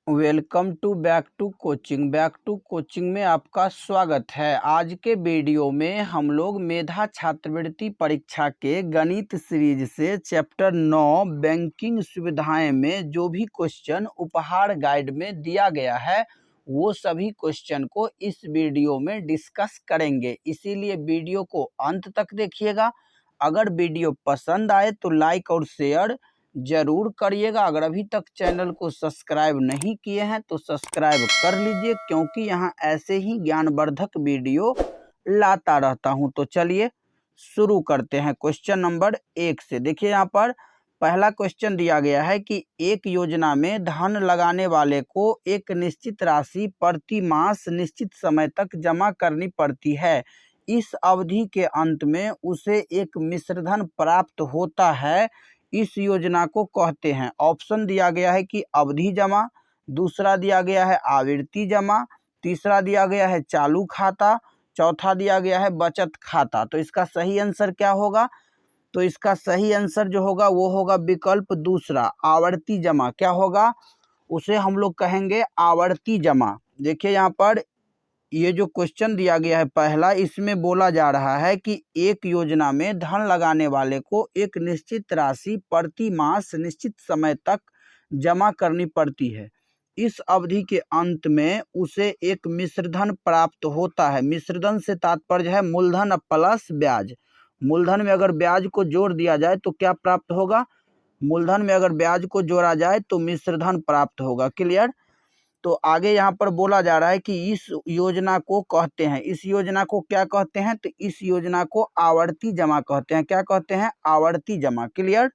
Welcome to back to coaching में आपका स्वागत है। आज के वीडियो में हम लोग मेधा छात्रवृत्ति परीक्षा के गणित सीरीज से चैप्टर 9 बैंकिंग सुविधाएं में जो भी क्वेश्चन उपहार गाइड में दिया गया है वो सभी क्वेश्चन को इस वीडियो में डिस्कस करेंगे, इसीलिए वीडियो को अंत तक देखिएगा। अगर वीडियो पसंद आए तो लाइक और शेयर जरूर करिएगा। अगर अभी तक चैनल को सब्सक्राइब नहीं किए हैं तो सब्सक्राइब कर लीजिए, क्योंकि यहाँ ऐसे ही ज्ञानवर्धक वीडियो लाता रहता हूँ। तो चलिए शुरू करते हैं क्वेश्चन नंबर 1 से। देखिए यहाँ पर पहला क्वेश्चन दिया गया है कि एक योजना में धन लगाने वाले को एक निश्चित राशि प्रति मास निश्चित समय तक जमा करनी पड़ती है। इस अवधि के अंत में उसे एक मिश्रधन प्राप्त होता है। इस योजना को कहते हैं। ऑप्शन दिया गया है कि अवधि जमा, दूसरा दिया गया है आवर्ती जमा, तीसरा दिया गया है चालू खाता, चौथा दिया गया है बचत खाता। तो इसका सही आंसर क्या होगा? तो इसका सही आंसर जो होगा वो होगा विकल्प दूसरा, आवर्ती जमा। क्या होगा? उसे हम लोग कहेंगे आवर्ती जमा। देखिए यहाँ पर ये जो क्वेश्चन दिया गया है पहला, इसमें बोला जा रहा है कि एक योजना में धन लगाने वाले को एक निश्चित राशि प्रति मास निश्चित समय तक जमा करनी पड़ती है। इस अवधि के अंत में उसे एक मिश्रधन प्राप्त होता है। मिश्रधन से तात्पर्य है मूलधन प्लस ब्याज। मूलधन में अगर ब्याज को जोड़ दिया जाए तो क्या प्राप्त होगा? मूलधन में अगर ब्याज को जोड़ा जाए तो मिश्रधन प्राप्त होगा। क्लियर? तो आगे यहाँ पर बोला जा रहा है कि इस योजना को कहते हैं, इस योजना को क्या कहते हैं? तो इस योजना को आवर्ती जमा कहते हैं। क्या कहते हैं? आवर्ती जमा। क्लियर?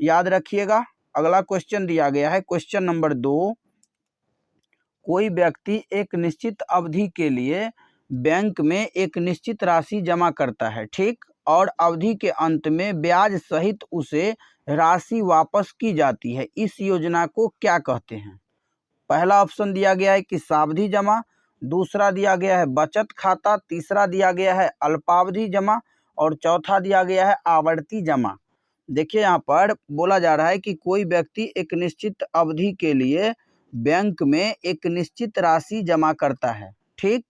याद रखिएगा। अगला क्वेश्चन दिया गया है क्वेश्चन नंबर 2। कोई व्यक्ति एक निश्चित अवधि के लिए बैंक में एक निश्चित राशि जमा करता है, ठीक, और अवधि के अंत में ब्याज सहित उसे राशि वापस की जाती है। इस योजना को क्या कहते हैं? पहला ऑप्शन दिया गया है कि सावधि जमा, दूसरा दिया गया है बचत खाता, तीसरा दिया गया है अल्पावधि जमा और चौथा दिया गया है आवर्ती जमा। देखिए यहाँ पर बोला जा रहा है कि कोई व्यक्ति एक निश्चित अवधि के लिए बैंक में एक निश्चित राशि जमा करता है, ठीक,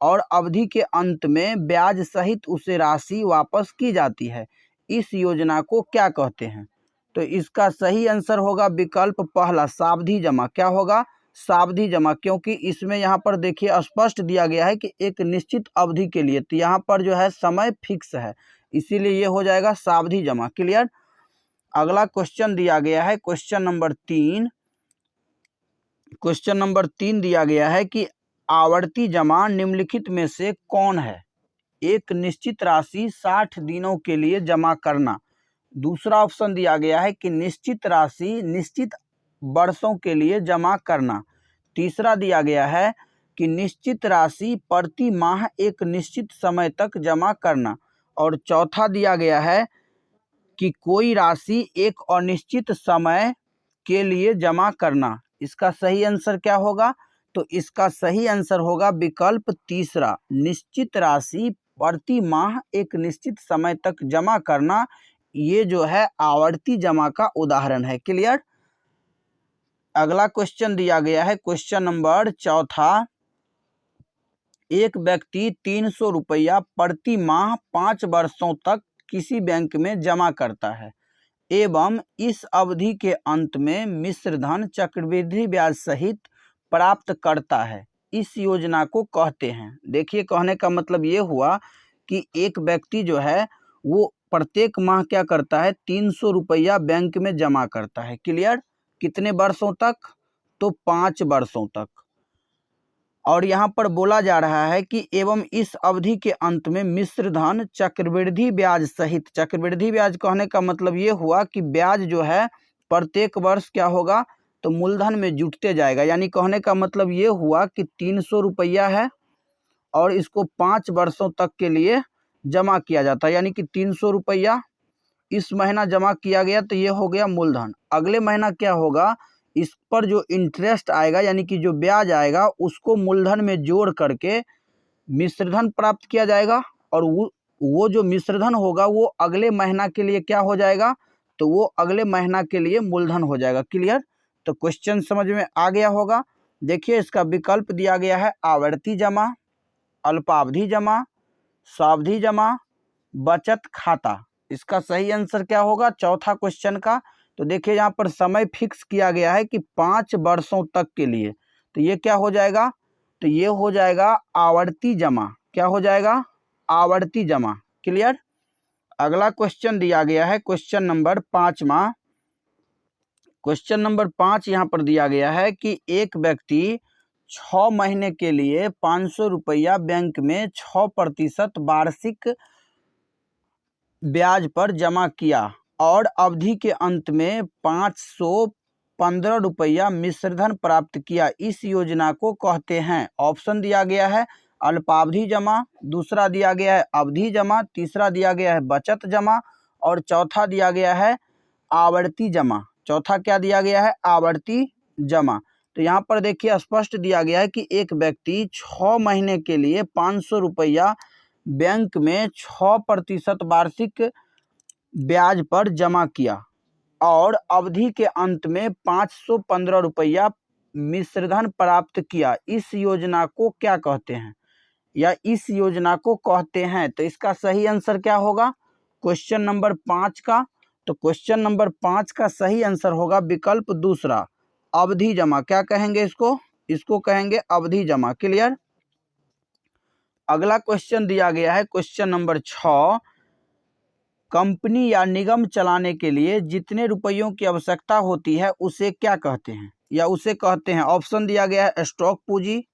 और अवधि के अंत में ब्याज सहित उसे राशि वापस की जाती है। इस योजना को क्या कहते हैं? तो इसका सही आंसर होगा विकल्प पहला, सावधि जमा। क्या होगा? सावधि जमा, क्योंकि इसमें यहाँ पर देखिए स्पष्ट दिया गया है कि एक निश्चित अवधि के लिए, तो यहाँ पर जो है समय फिक्स है, इसीलिए ये हो जाएगा सावधि जमा। क्लियर? अगला क्वेश्चन दिया गया है क्वेश्चन नंबर 3। क्वेश्चन नंबर 3 दिया गया है कि आवर्ती जमा निम्नलिखित में से कौन है? एक निश्चित राशि 60 दिनों के लिए जमा करना। दूसरा ऑप्शन दिया गया है कि निश्चित राशि निश्चित वर्षों के लिए जमा करना। तीसरा दिया गया है कि निश्चित राशि प्रति माह एक निश्चित समय तक जमा करना। और चौथा दिया गया है कि कोई राशि एक अनिश्चित समय के लिए जमा करना। इसका सही आंसर क्या होगा? तो इसका सही आंसर होगा विकल्प तीसरा, निश्चित राशि प्रति माह एक निश्चित समय तक जमा करना। ये जो है आवर्ती जमा का उदाहरण है। क्लियर? अगला क्वेश्चन दिया गया है क्वेश्चन नंबर 4। एक व्यक्ति 300 रुपया प्रति माह 5 वर्षों तक किसी बैंक में जमा करता है एवं इस अवधि के अंत में मिश्रधन चक्रवृद्धि ब्याज सहित प्राप्त करता है। इस योजना को कहते हैं। देखिए, कहने का मतलब ये हुआ कि एक व्यक्ति जो है वो प्रत्येक माह क्या करता है? 300 रुपया बैंक में जमा करता है। क्लियर? कितने वर्षों तक? तो 5 वर्षों तक। और यहाँ पर बोला जा रहा है कि एवं इस अवधि के अंत में मिश्रधन चक्रवृद्धि ब्याज सहित, चक्रवृद्धि ब्याज कहने का मतलब ये हुआ कि ब्याज जो है प्रत्येक वर्ष क्या होगा? तो मूलधन में जुटते जाएगा। यानी कहने का मतलब ये हुआ कि 300 रुपया है और इसको 5 वर्षों तक के लिए जमा किया जाता है। यानी कि 300 रुपया इस महीना जमा किया गया तो ये हो गया मूलधन। अगले महीना क्या होगा? इस पर जो इंटरेस्ट आएगा यानी कि जो ब्याज आएगा उसको मूलधन में जोड़ करके मिश्रधन प्राप्त किया जाएगा। और वो जो मिश्रधन होगा वो अगले महीना के लिए क्या हो जाएगा? तो वो अगले महीना के लिए मूलधन हो जाएगा। क्लियर? तो क्वेश्चन समझ में आ गया होगा। देखिए इसका विकल्प दिया गया है आवर्ती जमा, अल्पावधि जमा, सावधि जमा, बचत खाता। इसका सही आंसर क्या होगा चौथा क्वेश्चन का। तो देखिए यहाँ पर समय फिक्स किया गया है कि 5 वर्षों तक के लिए, तो ये क्या हो जाएगा, तो ये हो जाएगा आवर्ती जमा। क्या हो जाएगा, आवर्ती जमा। क्लियर। अगला क्वेश्चन दिया गया है क्वेश्चन नंबर 5वां। क्वेश्चन नंबर 5 यहाँ पर दिया गया है कि एक व्यक्ति 6 महीने के लिए 500 रुपया बैंक में 6% वार्षिक ब्याज पर जमा किया और अवधि के अंत में 515 रुपया मिश्रधन प्राप्त किया। इस योजना को कहते हैं। ऑप्शन दिया गया है अल्पावधि जमा, दूसरा दिया गया है अवधि जमा, तीसरा दिया गया है बचत जमा और चौथा दिया गया है आवर्ती जमा। चौथा क्या दिया गया है, आवर्ती जमा। तो यहाँ पर देखिए स्पष्ट दिया गया है कि एक व्यक्ति 6 महीने के लिए 500 रुपया बैंक में 6% वार्षिक ब्याज पर जमा किया और अवधि के अंत में 515 रुपया मिश्रधन प्राप्त किया। इस योजना को क्या कहते हैं, या इस योजना को कहते हैं। तो इसका सही आंसर क्या होगा क्वेश्चन नंबर 5 का। तो क्वेश्चन नंबर 5 का सही आंसर होगा विकल्प दूसरा, अवधि जमा। क्या कहेंगे इसको, इसको कहेंगे अवधि जमा। क्लियर। अगला क्वेश्चन दिया गया है क्वेश्चन नंबर 6। कंपनी या निगम चलाने के लिए जितने रुपयों की आवश्यकता होती है उसे क्या कहते हैं, या उसे कहते हैं। ऑप्शन दिया गया है स्टॉक पूंजी,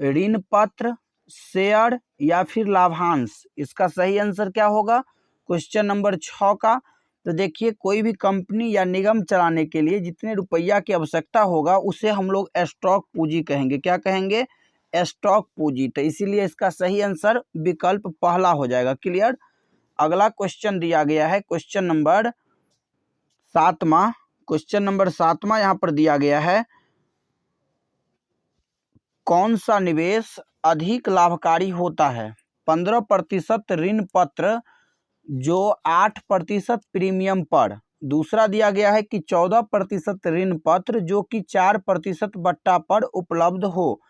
ऋण पत्र, शेयर या फिर लाभांश। इसका सही आंसर क्या होगा क्वेश्चन नंबर 6 का। तो देखिए कोई भी कंपनी या निगम चलाने के लिए जितने रुपया की आवश्यकता होगा उसे हम लोग स्टॉक पूंजी कहेंगे। क्या कहेंगे, स्टॉक पूंजी। तो इसीलिए इसका सही आंसर विकल्प पहला हो जाएगा। क्लियर। अगला क्वेश्चन दिया गया है क्वेश्चन नंबर 7वां। क्वेश्चन नंबर 7वां यहाँ पर दिया गया है, कौन सा निवेश अधिक लाभकारी होता है। 15% ऋण पत्र जो 8% प्रीमियम पर। दूसरा दिया गया है कि 14% ऋण पत्र जो कि 4% बट्टा पर उपलब्ध हो।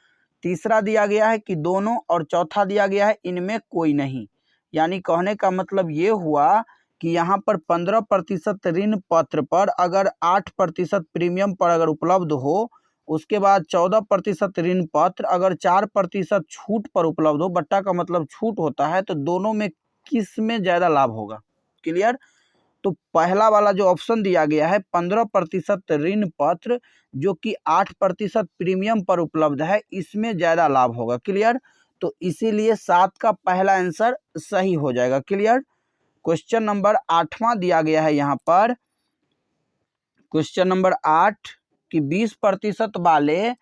तीसरा दिया गया है कि दोनों, और चौथा दिया गया है इनमें कोई नहीं। यानी कहने का मतलब ये हुआ कि यहाँ पर 15% ऋण पत्र पर अगर 8% प्रीमियम पर अगर उपलब्ध हो, उसके बाद 14% ऋण पत्र अगर 4% छूट पर उपलब्ध हो, बट्टा का मतलब छूट होता है, तो दोनों में किस में ज़्यादा लाभ होगा। क्लियर। तो पहला वाला जो ऑप्शन दिया गया है 15% ऋण पत्र जो कि 8% प्रीमियम पर उपलब्ध है, इसमें ज़्यादा लाभ होगा। क्लियर। तो इसीलिए 7 का पहला आंसर सही हो जाएगा। क्लियर। क्वेश्चन नंबर 8वां दिया गया है यहाँ पर, क्वेश्चन नंबर 8 कि 20% वाले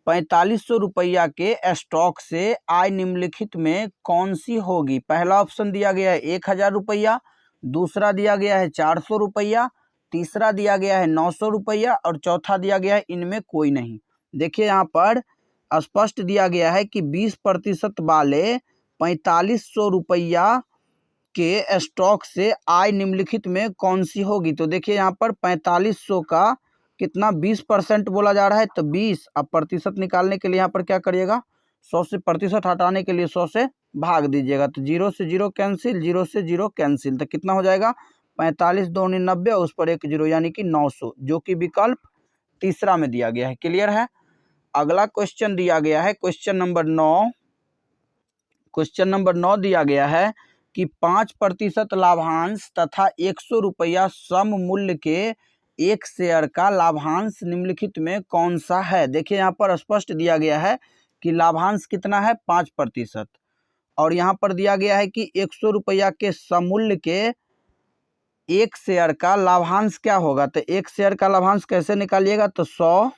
4500 रुपया के स्टॉक से आय निम्नलिखित में कौन सी होगी। पहला ऑप्शन दिया गया है 1000 रुपया, दूसरा दिया गया है 400 रुपया, तीसरा दिया गया है 900 रुपया और चौथा दिया गया है इनमें कोई नहीं। देखिए यहाँ पर स्पष्ट दिया गया है कि 20% वाले 4500 रुपया के स्टॉक से आय निम्नलिखित में कौन सी होगी। तो देखिए यहाँ पर 4500 का कितना 20% बोला जा रहा है, तो 20। अब प्रतिशत निकालने के लिए यहाँ पर क्या करिएगा, 100 से प्रतिशत हटाने के लिए 100 से भाग दीजिएगा। तो 0 से 0 कैंसिल, 0 से 0 कैंसिल, तो कितना हो जाएगा 45 दूनी 90, उस पर एक 0 यानी कि 900, जो कि विकल्प तीसरा में दिया गया है। क्लियर है। अगला क्वेश्चन दिया गया है क्वेश्चन नंबर 9। क्वेश्चन नंबर 9 दिया गया है कि 5% लाभांश तथा 100 रुपया सम मूल्य के एक शेयर का लाभांश निम्नलिखित में कौन सा है। देखिए यहाँ पर स्पष्ट दिया गया है कि लाभांश कितना है 5%, और यहाँ पर दिया गया है कि 100 रुपया के समूल्य के एक शेयर का लाभांश क्या होगा। तो एक शेयर का लाभांश कैसे निकालिएगा, तो 100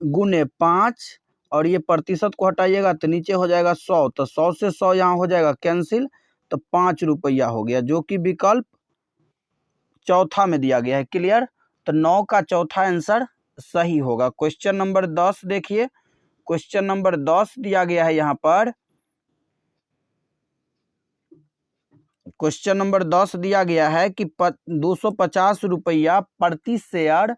गुने 5 और ये प्रतिशत को हटाइएगा तो नीचे हो जाएगा 100, तो 100 से 100 यहाँ हो जाएगा कैंसिल, तो 5 रुपया हो गया, जो कि विकल्प चौथा में दिया गया है। क्लियर। तो 9 का चौथा आंसर सही होगा। क्वेश्चन नंबर 10 देखिए, क्वेश्चन नंबर 10 दिया गया है यहाँ पर, क्वेश्चन नंबर 10 दिया गया है कि 250 रुपया प्रति शेयर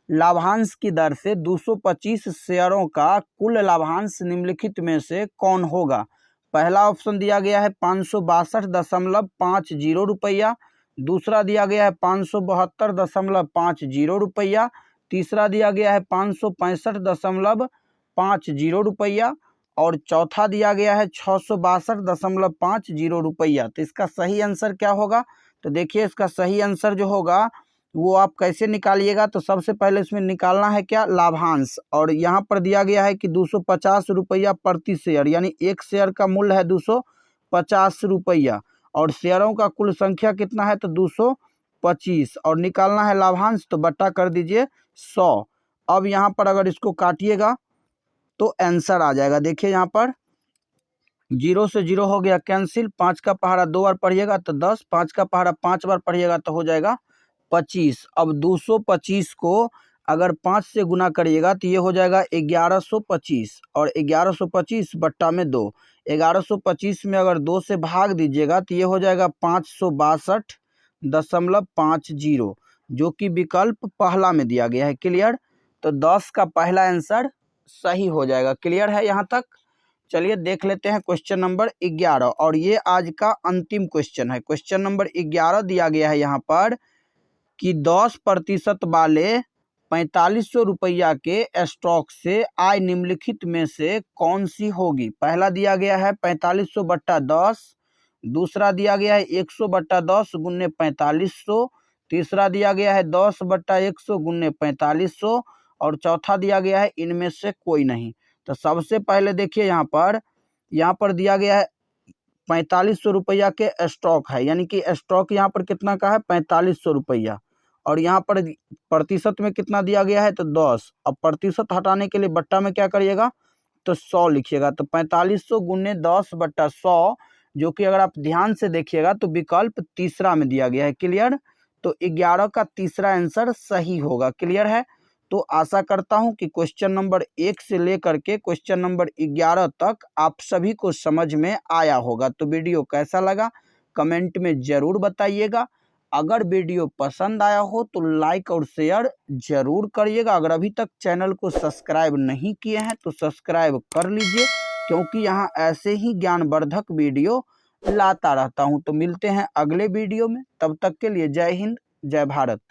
लाभांश की दर से 225 शेयरों का कुल लाभांश निम्नलिखित में से कौन होगा। पहला ऑप्शन दिया गया है 562.50 रुपया, दूसरा दिया गया है 572.50 रुपया, तीसरा दिया गया है 565.50 रुपया और चौथा दिया गया है 662.50 रुपया। तो इसका सही आंसर क्या होगा? तो देखिए इसका सही आंसर जो होगा वो आप कैसे निकालिएगा। तो सबसे पहले इसमें निकालना है क्या, लाभांश, और यहाँ पर दिया गया है कि 250 रुपया प्रति शेयर, यानी एक शेयर का मूल्य है 250 रुपया और शेयरों का कुल संख्या कितना है तो 225 और निकालना है लाभांश, तो बट्टा कर दीजिए 100। अब यहाँ पर अगर इसको काटिएगा तो आंसर आ जाएगा। देखिए यहाँ पर 0 से 0 हो गया कैंसिल, 5 का पहाड़ा 2 बार पढ़िएगा तो 10, 5 का पहाड़ा 5 बार पढ़िएगा तो हो जाएगा 25। अब 225 को अगर 5 से गुना करिएगा तो ये हो जाएगा 1125 और 1125 बट्टा में 2, 1125 में अगर 2 से भाग दीजिएगा तो ये हो जाएगा 562.50 जो कि विकल्प पहला में दिया गया है। क्लियर? तो 10 का पहला आंसर सही हो जाएगा। क्लियर है यहाँ तक? चलिए देख लेते हैं क्वेश्चन नंबर 11 और ये आज का अंतिम क्वेश्चन है। क्वेश्चन नंबर 11 दिया गया है यहाँ पर कि 10% वाले 4500 रुपया के स्टॉक से आय निम्नलिखित में से कौन सी होगी। पहला दिया गया है 4500/10, दूसरा दिया गया है 100/10 गुने 4500, तीसरा दिया गया है 10/100 गुने 4500 और चौथा दिया गया है इनमें से कोई नहीं। तो सबसे पहले देखिए यहाँ पर दिया गया है 4500 रुपया के स्टॉक है, यानी कि स्टॉक यहाँ पर कितना का है 4500 रुपया और यहाँ पर प्रतिशत में कितना दिया गया है तो 10। अब प्रतिशत हटाने के लिए बट्टा में क्या करिएगा तो 100 लिखिएगा। तो 4500 गुने 10/100 जो कि अगर आप ध्यान से देखिएगा तो विकल्प तीसरा में दिया गया है। क्लियर? तो 11 का तीसरा आंसर सही होगा। क्लियर है? तो आशा करता हूं कि क्वेश्चन नंबर 1 से लेकर के क्वेश्चन नंबर 11 तक आप सभी को समझ में आया होगा। तो वीडियो कैसा लगा कमेंट में ज़रूर बताइएगा। अगर वीडियो पसंद आया हो तो लाइक और शेयर ज़रूर करिएगा। अगर अभी तक चैनल को सब्सक्राइब नहीं किए हैं तो सब्सक्राइब कर लीजिए, क्योंकि यहाँ ऐसे ही ज्ञानवर्धक वीडियो लाता रहता हूँ। तो मिलते हैं अगले वीडियो में, तब तक के लिए जय हिंद, जय भारत।